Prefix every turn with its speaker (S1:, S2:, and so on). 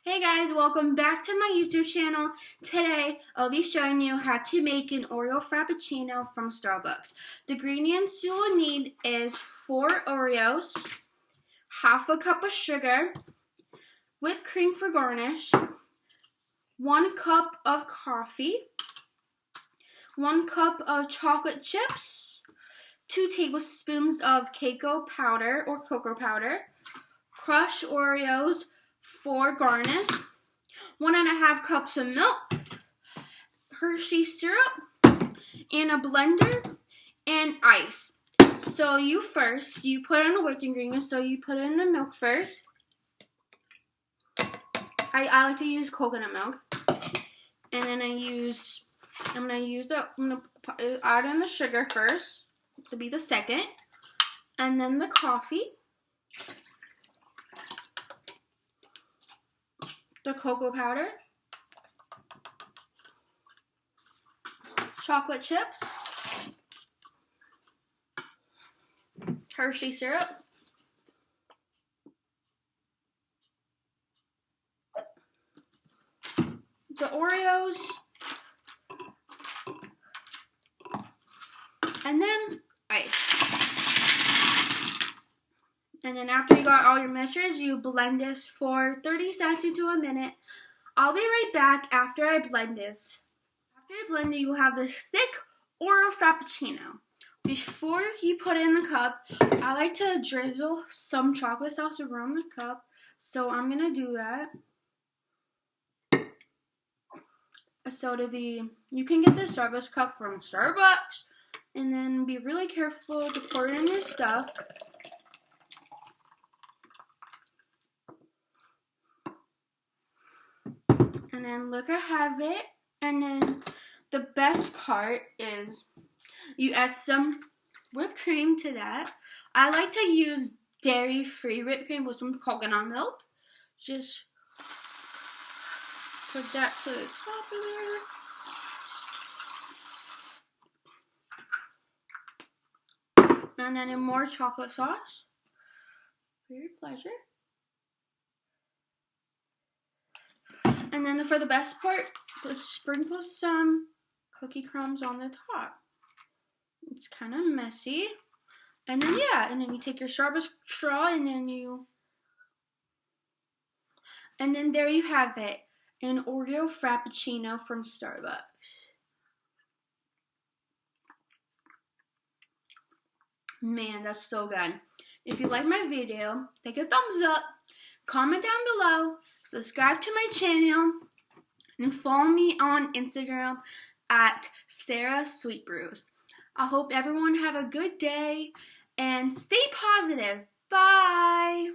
S1: Hey guys, welcome back to my YouTube channel. Today, I'll be showing you how to make an Oreo Frappuccino from Starbucks. The ingredients you will need is 4 Oreos, half a cup of sugar, whipped cream for garnish, 1 cup of coffee, 1 cup of chocolate chips, 2 tablespoons of cacao powder or cocoa powder, crushed Oreos for garnish, 1.5 cups of milk, Hershey syrup, and a blender, and ice. So you put in the whipping ingredients, so you put in the milk first. I like to use coconut milk. And then I'm gonna add in the sugar first, to be the second, and then the coffee, the cocoa powder, chocolate chips, Hershey syrup, the Oreos, and then ice. And then after you got all your mixtures, you blend this for 30 seconds to a minute. I'll be right back after I blend this. After you blend it, you have this thick Oreo Frappuccino. Before you put it in the cup, I like to drizzle some chocolate sauce around the cup. So I'm going to do that. You can get this Starbucks cup from Starbucks. And then be really careful to pour it in your stuff. And then look, I have it. And then the best part is you add some whipped cream to that. I like to use dairy-free whipped cream with some coconut milk. Just put that to the top there. And then more chocolate sauce for your pleasure. And then for the best part, just sprinkle some cookie crumbs on the top. It's kind of messy. And then and then you take your Starbucks straw and then there you have it, an Oreo Frappuccino from Starbucks. Man, that's so good. If you like my video, take a thumbs up, comment down below, subscribe to my channel, and follow me on Instagram at Sarah Sweet Brews. I hope everyone have a good day and stay positive. Bye!